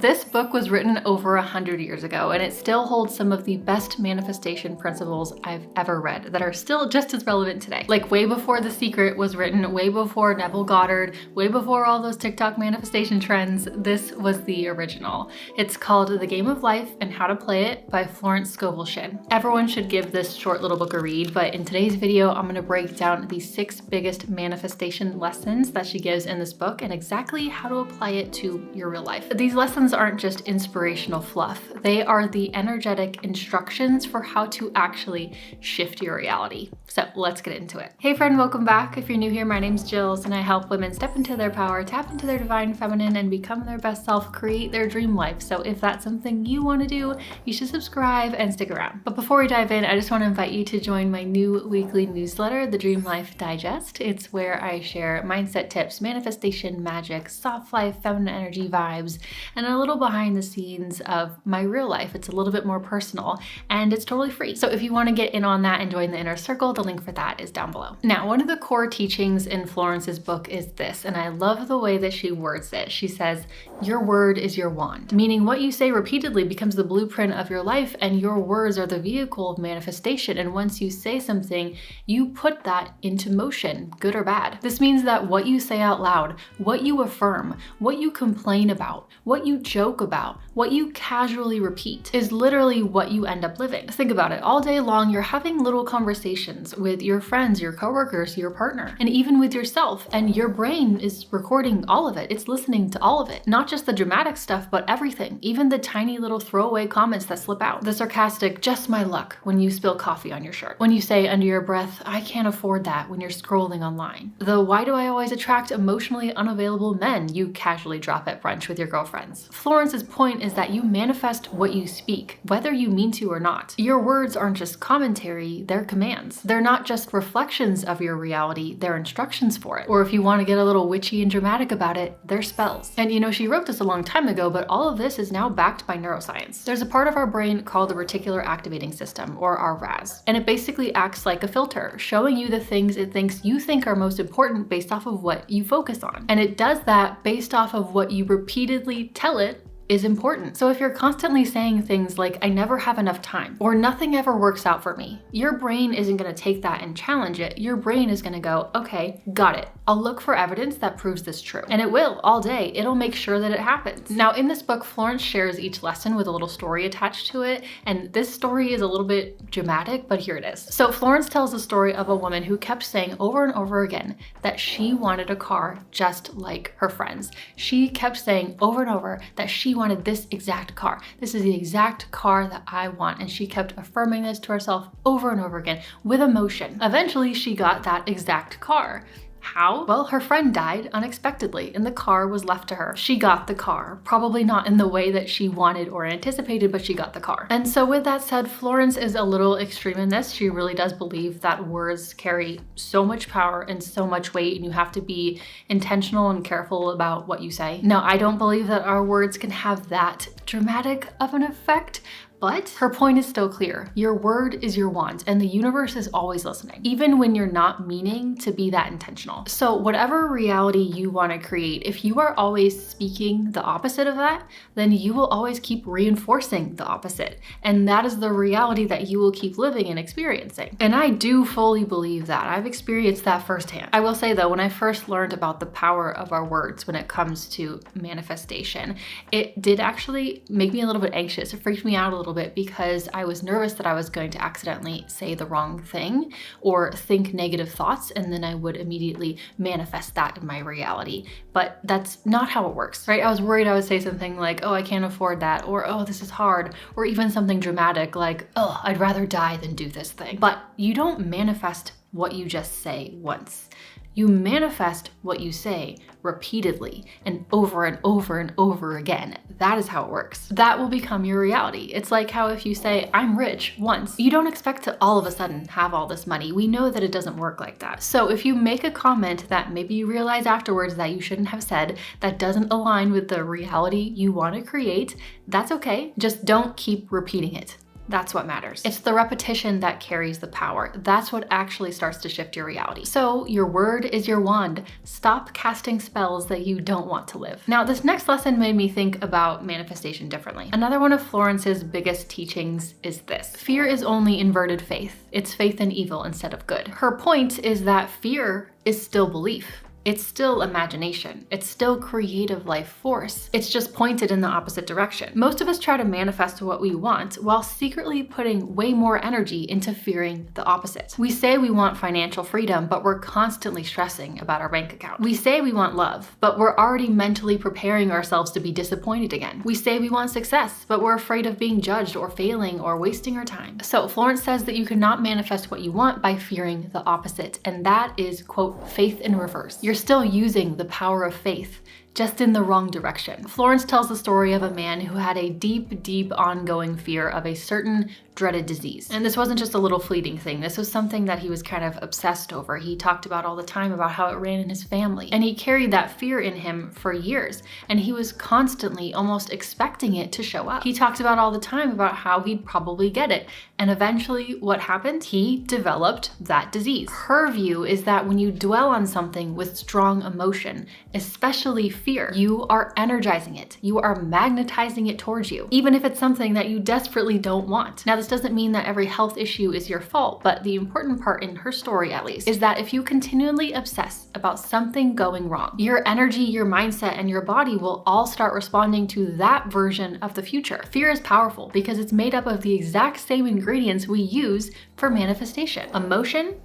This book was written over 100 years ago, and it still holds some of the best manifestation principles I've ever read that are still just as relevant today. Like way before The Secret was written, way before Neville Goddard, way before all those TikTok manifestation trends, this was the original. It's called The Game of Life and How to Play It by Florence Scovel Shinn. Everyone should give this short little book a read, but in today's video, I'm gonna break down the 6 biggest manifestation lessons that she gives in this book and exactly how to apply it to your real life. These lessons aren't just inspirational fluff. They are the energetic instructions for how to actually shift your reality. So let's get into it. Hey friend, welcome back. If you're new here, my name's Jillz and I help women step into their power, tap into their divine feminine, and become their best self, create their dream life. So if that's something you want to do, you should subscribe and stick around. But before we dive in, I just want to invite you to join my new weekly newsletter, The Dream Life Digest. It's where I share mindset tips, manifestation magic, soft life, feminine energy vibes, and a little behind the scenes of my real life. It's a little bit more personal and it's totally free. So if you want to get in on that and join the inner circle, the link for that is down below. Now, one of the core teachings in Florence's book is this, and I love the way that she words it. She says, your word is your wand, meaning what you say repeatedly becomes the blueprint of your life, and your words are the vehicle of manifestation. And once you say something, you put that into motion, good or bad. This means that what you say out loud, what you affirm, what you complain about, what you joke about, what you casually repeat is literally what you end up living. Think about it. All day long, you're having little conversations with your friends, your coworkers, your partner, and even with yourself. And your brain is recording all of it. It's listening to all of it. Not just the dramatic stuff, but everything. Even the tiny little throwaway comments that slip out. The sarcastic, just my luck, when you spill coffee on your shirt. When you say under your breath, I can't afford that, when you're scrolling online. The why do I always attract emotionally unavailable men you casually drop at brunch with your girlfriends. Florence's point is that you manifest what you speak, whether you mean to or not. Your words aren't just commentary, they're commands. They're not just reflections of your reality, they're instructions for it. Or if you want to get a little witchy and dramatic about it, they're spells. And you know, she wrote this a long time ago, but all of this is now backed by neuroscience. There's a part of our brain called the reticular activating system, or our RAS, and it basically acts like a filter, showing you the things it thinks you think are most important based off of what you focus on. And it does that based off of what you repeatedly tell it is important. So if you're constantly saying things like, I never have enough time, or nothing ever works out for me, your brain isn't gonna take that and challenge it. Your brain is gonna go, okay, got it. I'll look for evidence that proves this true. And it will, all day. It'll make sure that it happens. Now in this book, Florence shares each lesson with a little story attached to it. And this story is a little bit dramatic, but here it is. So Florence tells the story of a woman who kept saying over and over again that she wanted a car just like her friends. She kept saying over and over that she wanted this exact car. This is the exact car that I want. And she kept affirming this to herself over and over again with emotion. Eventually, she got that exact car. How? Well, her friend died unexpectedly and the car was left to her. She got the car, probably not in the way that she wanted or anticipated, but she got the car. And so with that said, Florence is a little extreme in this. She really does believe that words carry so much power and so much weight, and you have to be intentional and careful about what you say. Now, I don't believe that our words can have that dramatic of an effect, but her point is still clear. Your word is your wand, and the universe is always listening, even when you're not meaning to be that intentional. So whatever reality you want to create, if you are always speaking the opposite of that, then you will always keep reinforcing the opposite. And that is the reality that you will keep living and experiencing. And I do fully believe that. I've experienced that firsthand. I will say though, when I first learned about the power of our words when it comes to manifestation, it did actually make me a little bit anxious. It freaked me out a little bit because I was nervous that I was going to accidentally say the wrong thing or think negative thoughts, and then I would immediately manifest that in my reality. But that's not how it works, right? I was worried I would say something like, oh, I can't afford that, or oh, this is hard, or even something dramatic like, oh, I'd rather die than do this thing. But you don't manifest what you just say once. You manifest what you say repeatedly and over and over and over again. That is how it works. That will become your reality. It's like how if you say, I'm rich once, you don't expect to all of a sudden have all this money. We know that it doesn't work like that. So if you make a comment that maybe you realize afterwards that you shouldn't have said, that doesn't align with the reality you want to create, that's okay. Just don't keep repeating it. That's what matters. It's the repetition that carries the power. That's what actually starts to shift your reality. So your word is your wand. Stop casting spells that you don't want to live. Now, this next lesson made me think about manifestation differently. Another one of Florence's biggest teachings is this: fear is only inverted faith. It's faith in evil instead of good. Her point is that fear is still belief. It's still imagination. It's still creative life force. It's just pointed in the opposite direction. Most of us try to manifest what we want while secretly putting way more energy into fearing the opposite. We say we want financial freedom, but we're constantly stressing about our bank account. We say we want love, but we're already mentally preparing ourselves to be disappointed again. We say we want success, but we're afraid of being judged or failing or wasting our time. So Florence says that you cannot manifest what you want by fearing the opposite, and that is, quote, faith in reverse. You're still using the power of faith, just in the wrong direction. Florence tells the story of a man who had a deep, deep ongoing fear of a certain dreaded disease. And this wasn't just a little fleeting thing. This was something that he was kind of obsessed over. He talked about all the time about how it ran in his family. And he carried that fear in him for years. And he was constantly almost expecting it to show up. He talked about all the time about how he'd probably get it. And eventually what happened? He developed that disease. Her view is that when you dwell on something with strong emotion, especially fear, you are energizing it. You are magnetizing it towards you, even if it's something that you desperately don't want. Now, this doesn't mean that every health issue is your fault, but the important part in her story, at least, is that if you continually obsess about something going wrong, your energy, your mindset, and your body will all start responding to that version of the future. Fear is powerful because it's made up of the exact same ingredients we use for manifestation: emotion,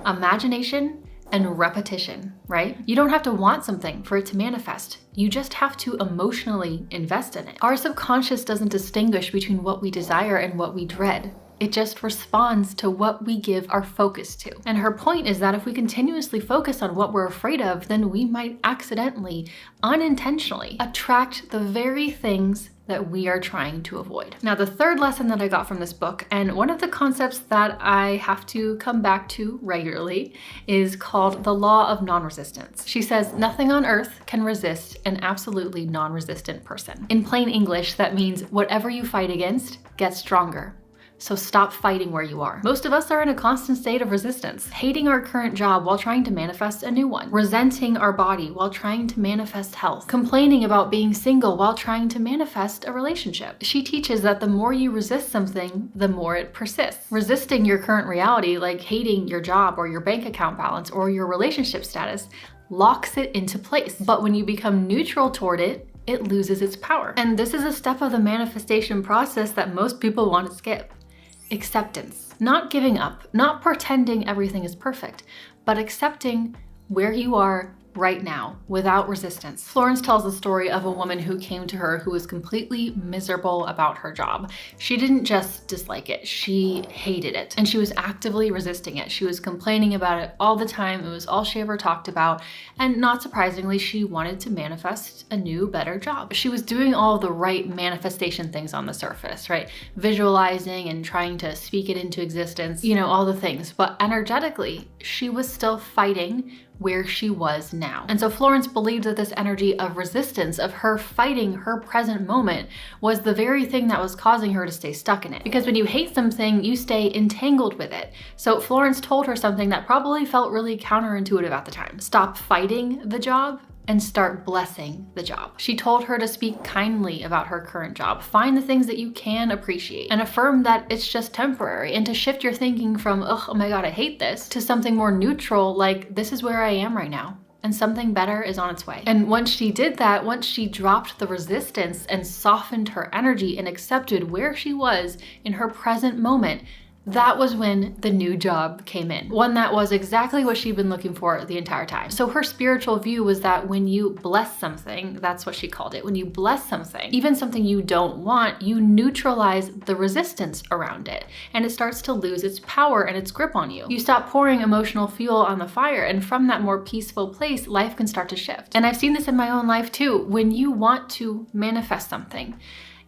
imagination, and repetition, right? You don't have to want something for it to manifest. You just have to emotionally invest in it. Our subconscious doesn't distinguish between what we desire and what we dread. It just responds to what we give our focus to. And her point is that if we continuously focus on what we're afraid of, then we might accidentally, unintentionally, attract the very things that we are trying to avoid. Now, the third lesson that I got from this book, and one of the concepts that I have to come back to regularly, is called the law of non-resistance. She says, nothing on earth can resist an absolutely non-resistant person. In plain English, that means whatever you fight against gets stronger. So stop fighting where you are. Most of us are in a constant state of resistance, hating our current job while trying to manifest a new one, resenting our body while trying to manifest health, complaining about being single while trying to manifest a relationship. She teaches that the more you resist something, the more it persists. Resisting your current reality, like hating your job or your bank account balance or your relationship status, locks it into place. But when you become neutral toward it, it loses its power. And this is a step of the manifestation process that most people want to skip. Acceptance. Not giving up, not pretending everything is perfect, but accepting where you are right now without resistance. Florence tells the story of a woman who came to her who was completely miserable about her job. She didn't just dislike it, she hated it, and she was actively resisting it. She was complaining about it all the time. It was all she ever talked about, and not surprisingly, she wanted to manifest a new, better job. She was doing all the right manifestation things on the surface, right? Visualizing and trying to speak it into existence, you know, all the things, but energetically, she was still fighting where she was now. And so Florence believed that this energy of resistance, of her fighting her present moment, was the very thing that was causing her to stay stuck in it. Because when you hate something, you stay entangled with it. So Florence told her something that probably felt really counterintuitive at the time. Stop fighting the job and start blessing the job. She told her to speak kindly about her current job, find the things that you can appreciate, and affirm that it's just temporary, and to shift your thinking from, oh my God, I hate this, to something more neutral, like this is where I am right now, and something better is on its way. And once she did that, once she dropped the resistance and softened her energy and accepted where she was in her present moment, that was when the new job came in. One that was exactly what she'd been looking for the entire time. So her spiritual view was that when you bless something, that's what she called it, when you bless something, even something you don't want, you neutralize the resistance around it, and it starts to lose its power and its grip on you. You stop pouring emotional fuel on the fire, and from that more peaceful place, life can start to shift. And I've seen this in my own life too. When you want to manifest something,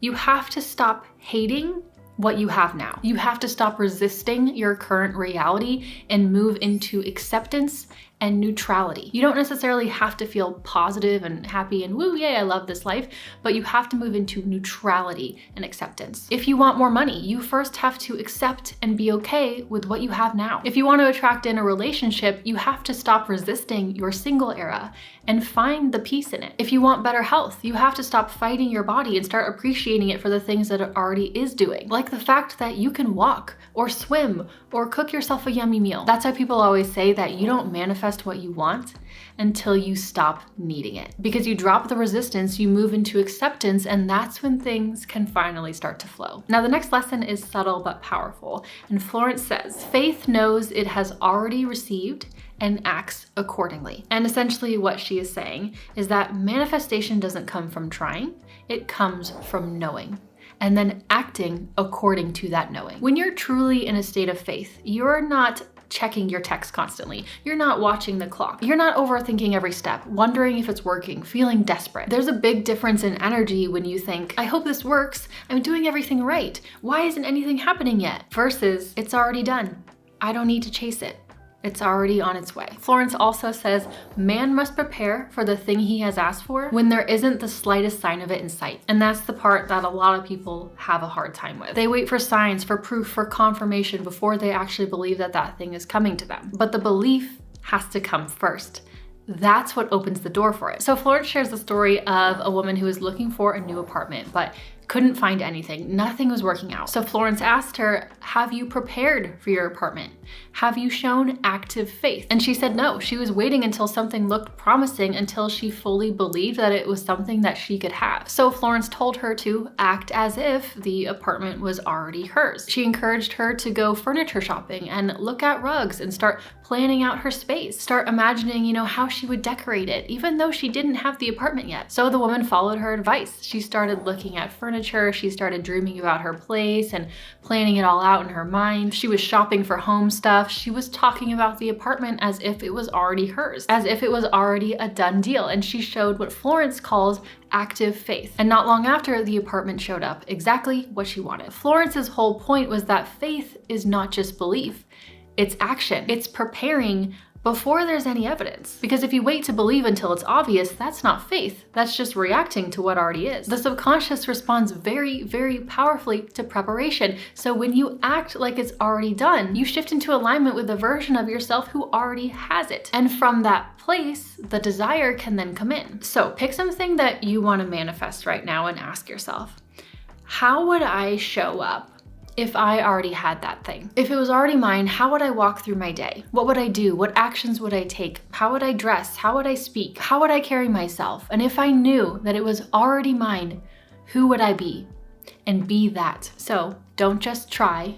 you have to stop hating what you have now. You have to stop resisting your current reality and move into acceptance and neutrality. You don't necessarily have to feel positive and happy and woo, yay, I love this life, but you have to move into neutrality and acceptance. If you want more money, you first have to accept and be okay with what you have now. If you want to attract in a relationship, you have to stop resisting your single era and find the peace in it. If you want better health, you have to stop fighting your body and start appreciating it for the things that it already is doing. Like the fact that you can walk or swim or cook yourself a yummy meal. That's why people always say that you don't manifest what you want until you stop needing it. Because you drop the resistance, you move into acceptance, and that's when things can finally start to flow. Now, the next lesson is subtle but powerful. And Florence says, faith knows it has already received and acts accordingly. And essentially what she is saying is that manifestation doesn't come from trying, it comes from knowing and then acting according to that knowing. When you're truly in a state of faith, you're not checking your text constantly. You're not watching the clock. You're not overthinking every step, wondering if it's working, feeling desperate. There's a big difference in energy when you think, I hope this works. I'm doing everything right. Why isn't anything happening yet? Versus, it's already done. I don't need to chase it. It's already on its way. Florence also says, man must prepare for the thing he has asked for when there isn't the slightest sign of it in sight. And that's the part that a lot of people have a hard time with. They wait for signs, for proof, for confirmation before they actually believe that that thing is coming to them. But the belief has to come first. That's what opens the door for it. So Florence shares the story of a woman who was looking for a new apartment, but couldn't find anything. Nothing was working out. So Florence asked her, have you prepared for your apartment? Have you shown active faith? And she said no. She was waiting until something looked promising until she fully believed that it was something that she could have. So Florence told her to act as if the apartment was already hers. She encouraged her to go furniture shopping and look at rugs and start planning out her space. Start imagining, how she would decorate it, even though she didn't have the apartment yet. So the woman followed her advice. She started looking at furniture. She started dreaming about her place and planning it all out in her mind. She was shopping for home stuff. She was talking about the apartment as if it was already hers, as if it was already a done deal. And she showed what Florence calls active faith. And not long after, the apartment showed up, exactly what she wanted. Florence's whole point was that faith is not just belief, it's action. It's preparing before there's any evidence. Because if you wait to believe until it's obvious, that's not faith. That's just reacting to what already is. The subconscious responds very, very powerfully to preparation. So when you act like it's already done, you shift into alignment with the version of yourself who already has it. And from that place, the desire can then come in. So pick something that you want to manifest right now and ask yourself, how would I show up if I already had that thing? If it was already mine, how would I walk through my day? What would I do? What actions would I take? How would I dress? How would I speak? How would I carry myself? And if I knew that it was already mine, who would I be? And be that. So don't just try,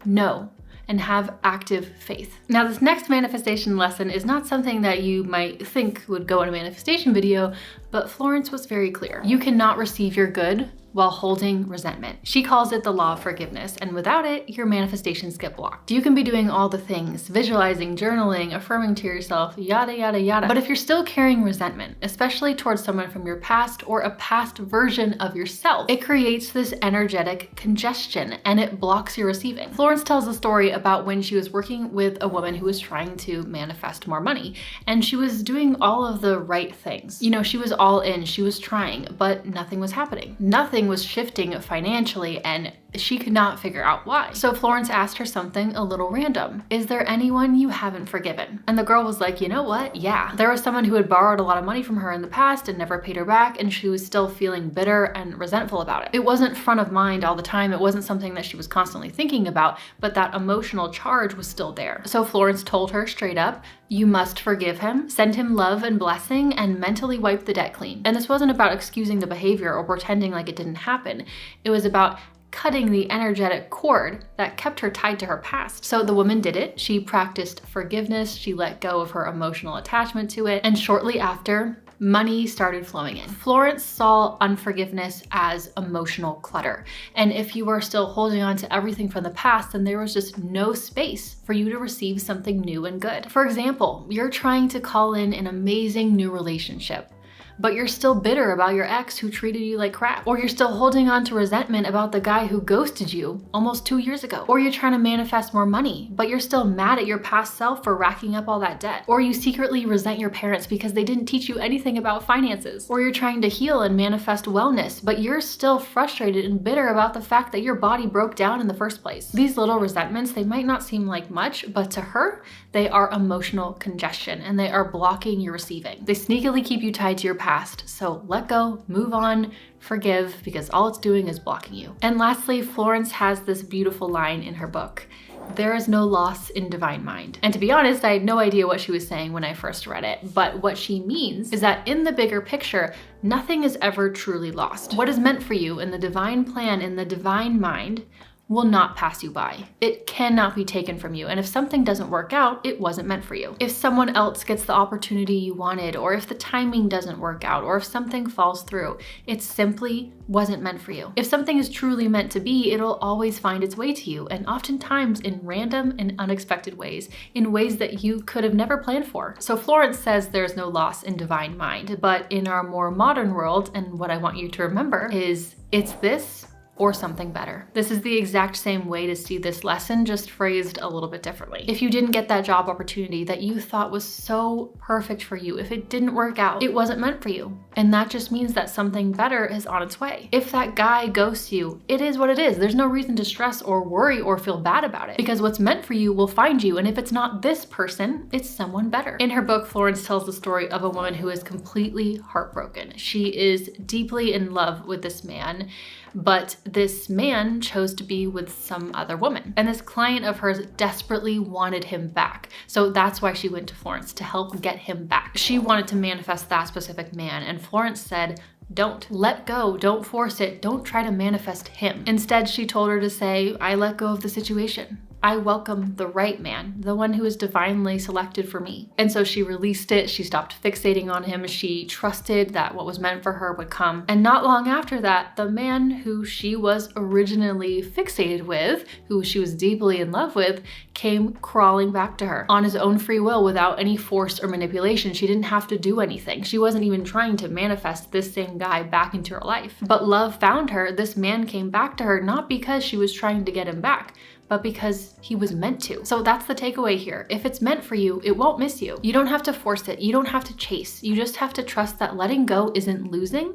know, and have active faith. Now, this next manifestation lesson is not something that you might think would go in a manifestation video, but Florence was very clear. You cannot receive your good while holding resentment. She calls it the law of forgiveness, and without it, your manifestations get blocked. You can be doing all the things, visualizing, journaling, affirming to yourself, yada, yada, yada. But if you're still carrying resentment, especially towards someone from your past or a past version of yourself, it creates this energetic congestion and it blocks your receiving. Florence tells a story about when she was working with a woman who was trying to manifest more money, and she was doing all of the right things. She was all in, she was trying, but nothing was happening. Nothing was shifting financially, and she could not figure out why. So Florence asked her something a little random. Is there anyone you haven't forgiven? And the girl was like, you know what? Yeah. There was someone who had borrowed a lot of money from her in the past and never paid her back, and she was still feeling bitter and resentful about it. It wasn't front of mind all the time. It wasn't something that she was constantly thinking about, but that emotional charge was still there. So Florence told her straight up, you must forgive him, send him love and blessing, and mentally wipe the debt clean. And this wasn't about excusing the behavior or pretending like it didn't happen. It was about cutting the energetic cord that kept her tied to her past. So the woman did it. She practiced forgiveness. She let go of her emotional attachment to it. And shortly after, money started flowing in. Florence saw unforgiveness as emotional clutter. And if you are still holding on to everything from the past, then there was just no space for you to receive something new and good. For example, you're trying to call in an amazing new relationship, but you're still bitter about your ex who treated you like crap. Or you're still holding on to resentment about the guy who ghosted you almost 2 years ago. Or you're trying to manifest more money, but you're still mad at your past self for racking up all that debt. Or you secretly resent your parents because they didn't teach you anything about finances. Or you're trying to heal and manifest wellness, but you're still frustrated and bitter about the fact that your body broke down in the first place. These little resentments, they might not seem like much, but to her, they are emotional congestion and they are blocking your receiving. They sneakily keep you tied to your past. So let go, move on, forgive, because all it's doing is blocking you. And lastly, Florence has this beautiful line in her book: there is no loss in divine mind. And to be honest, I had no idea what she was saying when I first read it, but what she means is that in the bigger picture, nothing is ever truly lost. What is meant for you in the divine plan, in the divine mind, will not pass you by. It cannot be taken from you. And if something doesn't work out, it wasn't meant for you. If someone else gets the opportunity you wanted, or if the timing doesn't work out, or if something falls through, it simply wasn't meant for you. If something is truly meant to be, it'll always find its way to you, and oftentimes in random and unexpected ways, in ways that you could have never planned for. So Florence says there's no loss in divine mind, but in our more modern world, and what I want you to remember is it's this or something better. This is the exact same way to see this lesson, just phrased a little bit differently. If you didn't get that job opportunity that you thought was so perfect for you, if it didn't work out, it wasn't meant for you. And that just means that something better is on its way. If that guy ghosts you, it is what it is. There's no reason to stress or worry or feel bad about it, because what's meant for you will find you. And if it's not this person, it's someone better. In her book, Florence tells the story of a woman who is completely heartbroken. She is deeply in love with this man, but this man chose to be with some other woman. And this client of hers desperately wanted him back. So that's why she went to Florence, to help get him back. She wanted to manifest that specific man. And Florence said, don't let go, don't force it, don't try to manifest him. Instead, she told her to say, I let go of the situation. I welcome the right man, the one who is divinely selected for me. And so she released it. She stopped fixating on him. She trusted that what was meant for her would come. And not long after that, the man who she was originally fixated with, who she was deeply in love with, came crawling back to her on his own free will without any force or manipulation. She didn't have to do anything. She wasn't even trying to manifest this same guy back into her life. But love found her. This man came back to her, not because she was trying to get him back, but because he was meant to. So that's the takeaway here. If it's meant for you, it won't miss you. You don't have to force it. You don't have to chase. You just have to trust that letting go isn't losing,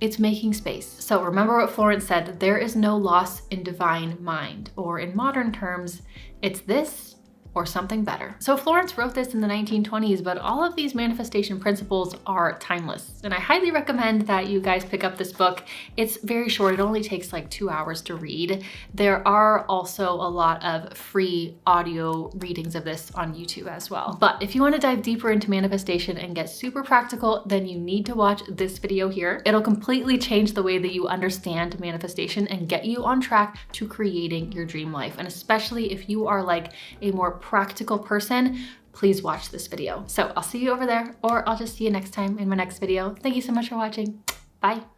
it's making space. So remember what Florence said, there is no loss in divine mind, or in modern terms, it's this or something better. So Florence wrote this in the 1920s, but all of these manifestation principles are timeless. And I highly recommend that you guys pick up this book. It's very short. It only takes like 2 hours to read. There are also a lot of free audio readings of this on YouTube as well. But if you want to dive deeper into manifestation and get super practical, then you need to watch this video here. It'll completely change the way that you understand manifestation and get you on track to creating your dream life. And especially if you are like a more practical person, please watch this video. So I'll see you over there, or I'll just see you next time in my next video. Thank you so much for watching. Bye.